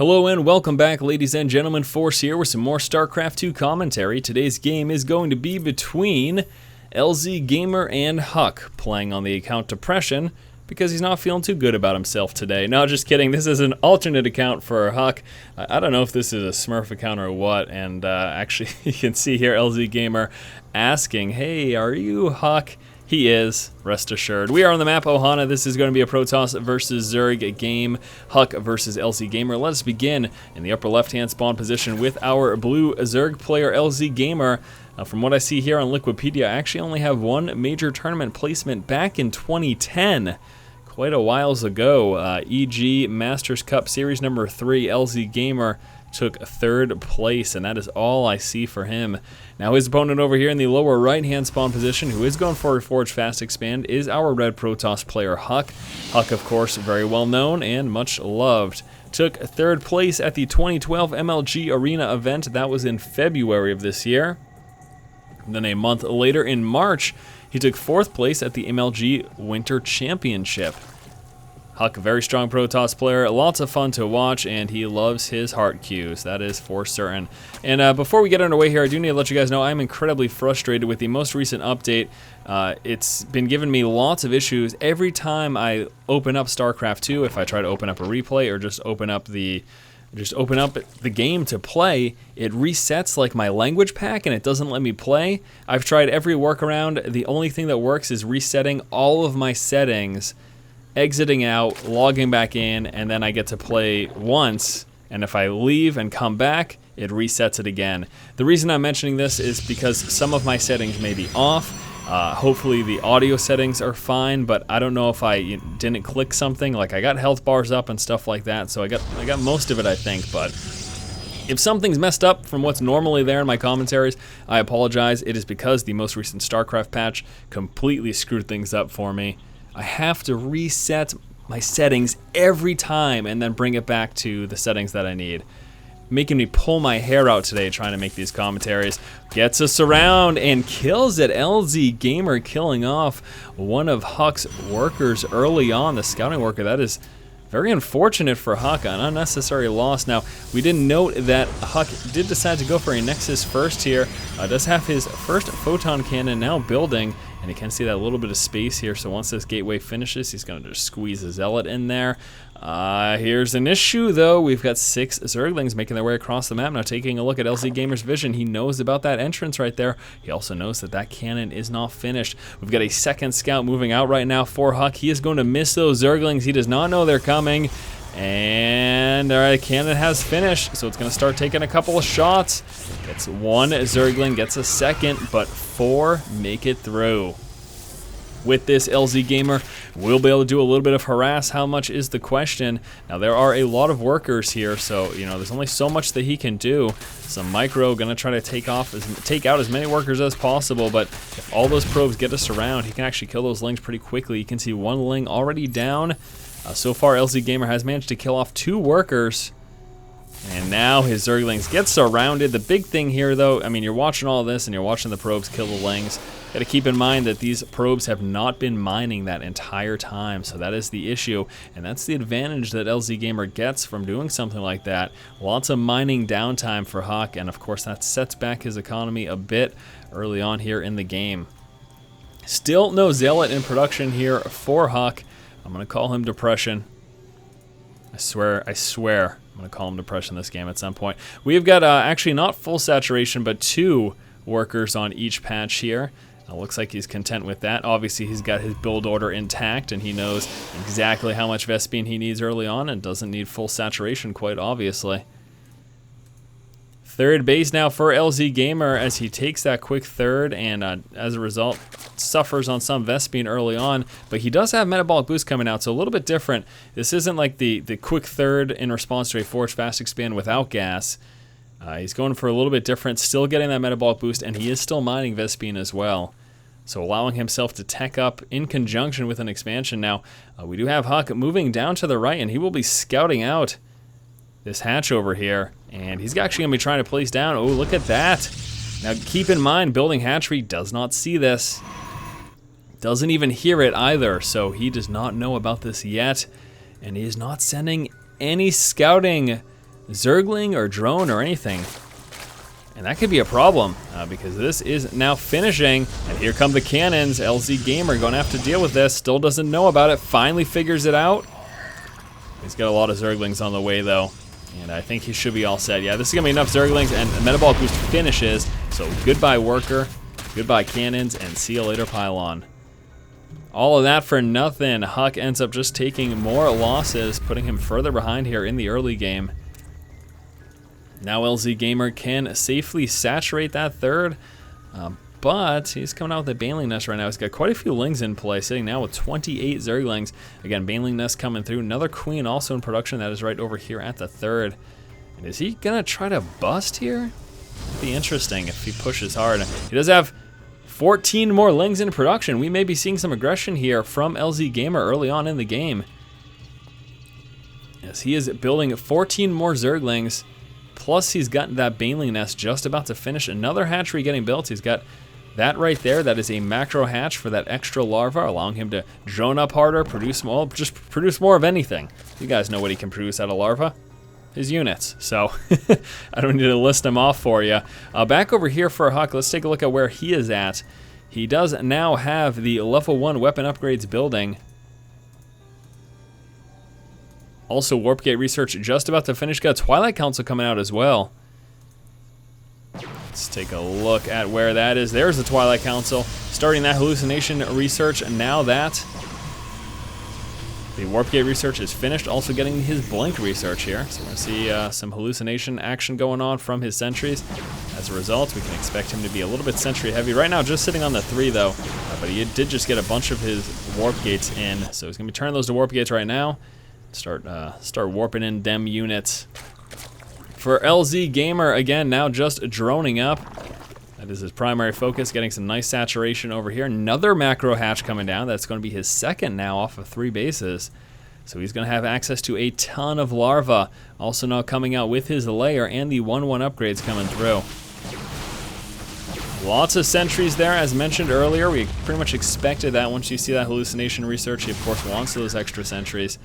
Hello and welcome back, ladies and gentlemen. Force here with some more StarCraft 2 commentary. Today's game is going to be between LzGaMeR and HuK, playing on the account Depression because he's not feeling too good about himself today. No, just kidding. This is an alternate account for HuK. I don't know if this is a Smurf account or what, and actually you can see here LzGaMeR asking, hey, are you HuK? He is, rest assured. We are on the map Ohana. This is going to be a Protoss versus Zerg game. HuK versus LzGaMeR. Let us begin in the upper left-hand spawn position with our blue Zerg player LzGaMeR. From what I see here on Liquipedia, I actually only have one major tournament placement back in 2010. Quite a whiles ago. EG Masters Cup Series number 3, LzGaMeR took third place, and that is all I see for him. Now his opponent over here in the lower right-hand spawn position, who is going for a Forge Fast Expand, is our red Protoss player HuK. HuK, of course, very well known and much loved. Took third place at the 2012 MLG Arena event. That was in February of this year. And then a month later, in March, he took fourth place at the MLG Winter Championship. HuK, a very strong Protoss player, lots of fun to watch, and he loves his heart cues, that is for certain. And before we get underway here, I do need to let you guys know I'm incredibly frustrated with the most recent update. It's been giving me lots of issues every time I open up StarCraft 2. If I try to open up a replay or just open up the game to play, it resets like my language pack and it doesn't let me play. I've tried every workaround. The only thing that works is resetting all of my settings, exiting out, logging back in, and then I get to play once, and if I leave and come back, it resets it again. The reason I'm mentioning this is because some of my settings may be off. Hopefully the audio settings are fine, but I don't know if I didn't click something. Like I got health bars up and stuff like that, so I got most of it, I think. But if something's messed up from what's normally there in my commentaries, I apologize. It is because the most recent StarCraft patch completely screwed things up for me. I have to reset my settings every time and then bring it back to the settings that I need. Making me pull my hair out today trying to make these commentaries. Gets us around and kills it. LzGaMeR killing off one of HuK's workers early on, the scouting worker. That is very unfortunate for HuK, an unnecessary loss. Now, we did note that HuK did decide to go for a Nexus first here. Does have his first photon cannon now building, and you can see that little bit of space here. So once this gateway finishes, he's going to just squeeze a Zealot in there. Here's an issue, though. We've got 6 Zerglings making their way across the map. Now, taking a look at LzGaMeR's vision, he knows about that entrance right there. He also knows that that cannon is not finished. We've got a second scout moving out right now for HuK. He is going to miss those Zerglings. He does not know they're coming. And all right, cannon has finished, so it's going to start taking a couple of shots. Gets one Zergling, gets a second, but 4 make it through. With this, LzGaMeR will be able to do a little bit of harass. How much is the question? Now, there are a lot of workers here, so there's only so much that he can do. Some micro gonna try to take out as many workers as possible, but if all those probes get us around, he can actually kill those lings pretty quickly. You can see one ling already down. So far, LzGaMeR has managed to kill off 2 workers. And now his Zerglings get surrounded. The big thing here, though, I mean, you're watching all this and you're watching the probes kill the lings. Got to keep in mind that these probes have not been mining that entire time, so that is the issue, and that's the advantage that LzGaMeR gets from doing something like that. Lots of mining downtime for HuK, and of course that sets back his economy a bit early on here in the game. Still no Zealot in production here for HuK. I'm going to call him Depression. I swear. I'm going to call him Depression this game at some point. We've got actually not full saturation, but 2 workers on each patch here. Looks like he's content with that. Obviously, he's got his build order intact, and he knows exactly how much Vespene he needs early on and doesn't need full saturation, quite obviously. Third base now for LzGaMeR as he takes that quick third, and as a result, suffers on some Vespene early on, but he does have Metabolic Boost coming out, so a little bit different. This isn't like the quick third in response to a Forge Fast Expand without gas. He's going for a little bit different, still getting that Metabolic Boost, and he is still mining Vespene as well. So allowing himself to tech up in conjunction with an expansion. Now, we do have HuK moving down to the right, and he will be scouting out this hatch over here. And he's actually going to be trying to place down. Oh, look at that. Now, keep in mind, building hatchery does not see this. Doesn't even hear it either, so he does not know about this yet. And he is not sending any scouting Zergling or drone or anything. And that could be a problem because this is now finishing. And here come the cannons. LzGaMeR going to have to deal with this. Still doesn't know about it. Finally figures it out. He's got a lot of Zerglings on the way though. And I think he should be all set. Yeah, this is going to be enough Zerglings and a Metabolic Boost finishes. So goodbye Worker, goodbye Cannons, and see you later Pylon. All of that for nothing. HuK ends up just taking more losses, putting him further behind here in the early game. Now LzGaMeR can safely saturate that third, but he's coming out with a Baneling Nest right now. He's got quite a few Lings in play, sitting now with 28 Zerglings. Again, Baneling Nest coming through. Another Queen also in production. That is right over here at the third. And is he going to try to bust here? It'd be interesting if he pushes hard. He does have 14 more Lings in production. We may be seeing some aggression here from LzGaMeR early on in the game. As he is building 14 more Zerglings. Plus, he's got that Baneling Nest just about to finish. Another hatchery getting built. He's got that right there. That is a macro hatch for that extra larva, allowing him to drone up harder, produce more, just produce more of anything. You guys know what he can produce out of larva. His units. So I don't need to list them off for you. Back over here for HuK, let's take a look at where he is at. He does now have the level 1 weapon upgrades building. Also, Warp Gate research just about to finish. Got Twilight Council coming out as well. Let's take a look at where that is. There's the Twilight Council. Starting that hallucination research. Now that the Warp Gate research is finished. Also getting his Blink research here. So we're going to see some hallucination action going on from his sentries. As a result, we can expect him to be a little bit sentry heavy. Right now, just sitting on the 3 though. But he did just get a bunch of his Warp Gates in. So he's going to be turning those to Warp Gates right now. Start warping in dem units. For LzGaMeR, again, now just droning up. That is his primary focus, getting some nice saturation over here. Another macro hatch coming down. That's going to be his second now off of 3 bases. So he's going to have access to a ton of larva. Also now coming out with his layer and the 1/1 upgrades coming through. Lots of sentries there, as mentioned earlier. We pretty much expected that once you see that hallucination research. He, of course, wants those extra sentries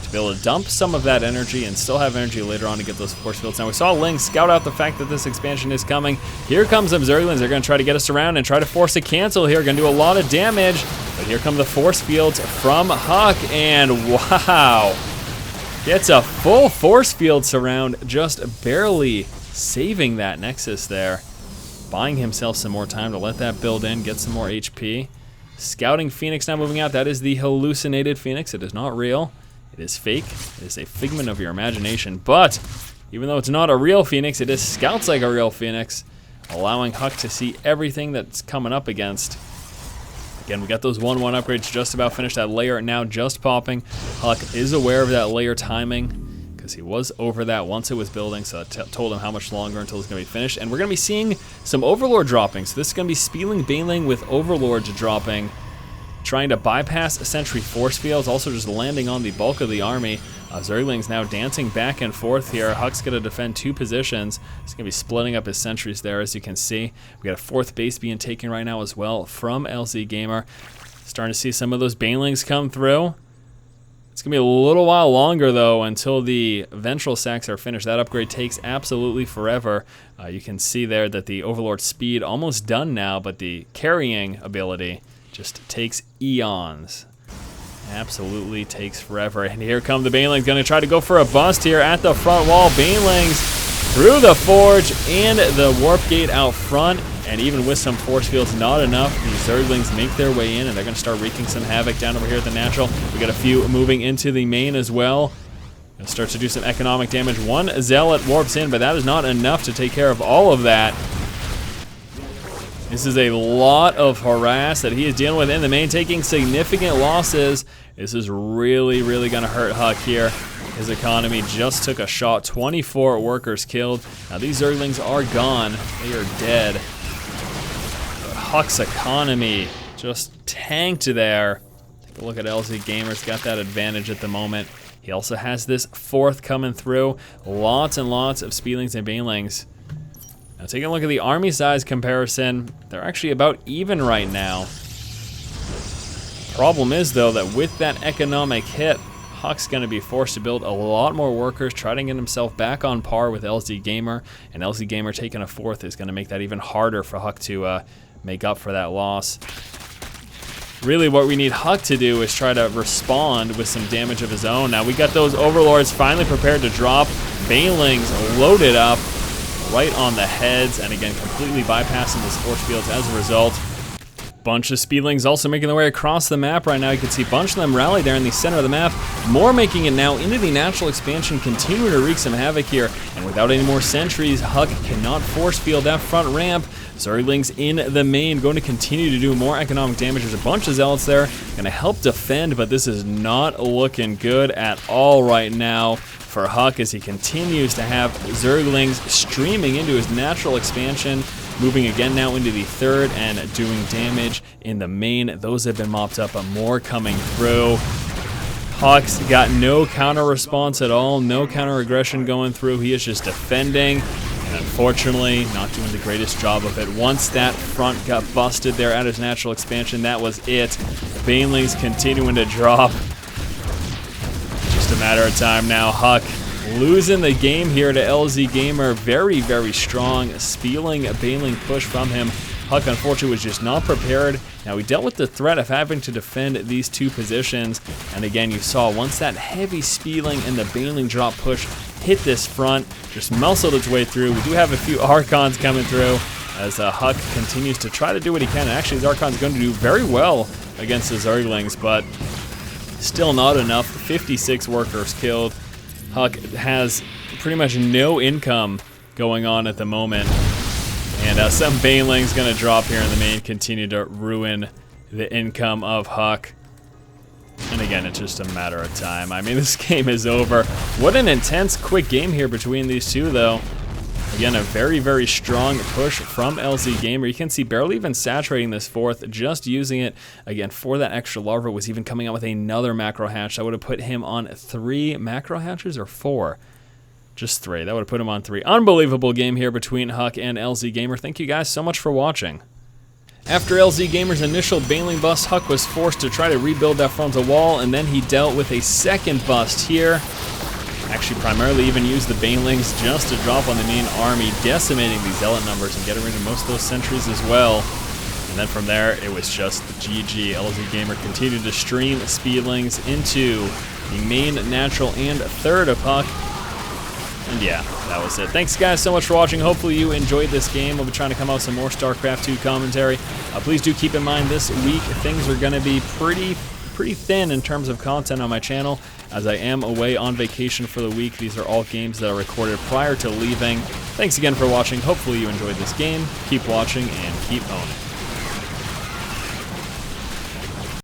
to be able to dump some of that energy and still have energy later on to get those force fields. Now, we saw Ling scout out the fact that this expansion is coming. Here comes some Zerglings. They're going to try to get us around and try to force a cancel here. Going to do a lot of damage. But here come the force fields from HuK, and wow. Gets a full force field surround, just barely saving that Nexus there. Buying himself some more time to let that build in, get some more HP. Scouting Phoenix now moving out. That is the hallucinated Phoenix. It is not real. It is fake. It is a figment of your imagination. But even though it's not a real Phoenix, it is scouts like a real Phoenix, allowing HuK to see everything that's coming up against. Again, we got those 1/1 upgrades just about finished. That layer now just popping. HuK is aware of that layer timing, because he was over that once it was building, so that told him how much longer until it's going to be finished. And we're going to be seeing some Overlord dropping. So this is going to be Spieling Baneling with Overlords dropping, trying to bypass Sentry force fields, also just landing on the bulk of the army. Zergling's now dancing back and forth here. HuK's going to defend 2 positions. He's going to be splitting up his sentries there, as you can see. We got a 4th base being taken right now as well from LzGaMeR. Starting to see some of those Banelings come through. It's going to be a little while longer, though, until the Ventral Sacs are finished. That upgrade takes absolutely forever. You can see there that the Overlord speed almost done now, but the carrying ability just takes eons. Absolutely takes forever. And here come the Banelings, going to try to go for a bust here at the front wall. Banelings through the Forge and the Warp Gate out front. And even with some force fields, not enough. The Zerglings make their way in, and they're going to start wreaking some havoc down over here at the natural. We got a few moving into the main as well. It starts to do some economic damage. 1 Zealot warps in, but that is not enough to take care of all of that. This is a lot of harass that he is dealing with in the main, taking significant losses. This is really, really going to hurt HuK here. His economy just took a shot. 24 workers killed. Now these Zerglings are gone. They are dead. HuK's economy just tanked there. Take a look at LzGaMeR's got that advantage at the moment. He also has this 4th coming through. Lots and lots of Speedlings and Banelings. Now taking a look at the army size comparison, they're actually about even right now. Problem is, though, that with that economic hit, HuK's going to be forced to build a lot more workers, try to get himself back on par with LzGaMeR, and LzGaMeR taking a 4th is going to make that even harder for HuK to make up for that loss. Really what we need HuK to do is try to respond with some damage of his own. Now we got those Overlords finally prepared to drop. Banelings loaded up right on the heads, and again completely bypassing the force fields as a result. Bunch of Speedlings also making their way across the map right now. You can see a bunch of them rally there in the center of the map. More making it now into the natural expansion, continuing to wreak some havoc here. And without any more sentries, HuK cannot force field that front ramp. Zerglings in the main, going to continue to do more economic damage. There's a bunch of Zealots there, going to help defend, but this is not looking good at all right now for HuK as he continues to have Zerglings streaming into his natural expansion. Moving again now into the 3rd and doing damage in the main. Those have been mopped up, but more coming through. HuK's got no counter response at all, no counter aggression going through. He is just defending, and unfortunately not doing the greatest job of it. Once that front got busted there at his natural expansion, that was it. Banelings continuing to drop. Just a matter of time now. HuK losing the game here to LzGaMeR. Very, very strong Speedling Baneling push from him. HuK unfortunately was just not prepared. Now we dealt with the threat of having to defend these 2 positions, and again you saw once that heavy Speedling and the Baneling drop push hit this front, just muscled its way through. We do have a few Archons coming through as HuK continues to try to do what he can, and actually his Archon's going to do very well against the Zerglings, but still not enough. 56 workers killed. HuK has pretty much no income going on at the moment. And some Baneling's going to drop here in the main, continue to ruin the income of HuK. And again, it's just a matter of time. I mean, this game is over. What an intense, quick game here between these two, though. Again, a very, very strong push from LzGaMeR. You can see barely even saturating this 4th, just using it, again, for that extra larva. Was even coming out with another macro hatch. That would have put him on 3 macro hatches, or 4? Just 3. That would have put him on 3. Unbelievable game here between HuK and LzGaMeR. Thank you guys so much for watching. After LzGaMeR's initial Baneling bust, HuK was forced to try to rebuild that frontal wall, and then he dealt with a second bust here. Actually, primarily even used the Banelings just to drop on the main army, decimating these Zealot numbers and getting rid of most of those sentries as well. And then from there, it was just GG. LzGaMeR continued to stream Speedlings into the main, natural, and 3rd of HuK. And yeah, that was it. Thanks guys so much for watching. Hopefully you enjoyed this game. We'll be trying to come out with some more StarCraft 2 commentary. Please do keep in mind this week things are going to be pretty thin in terms of content on my channel, as I am away on vacation for the week. These are all games that are recorded prior to leaving. Thanks again for watching. Hopefully you enjoyed this game. Keep watching and keep owning.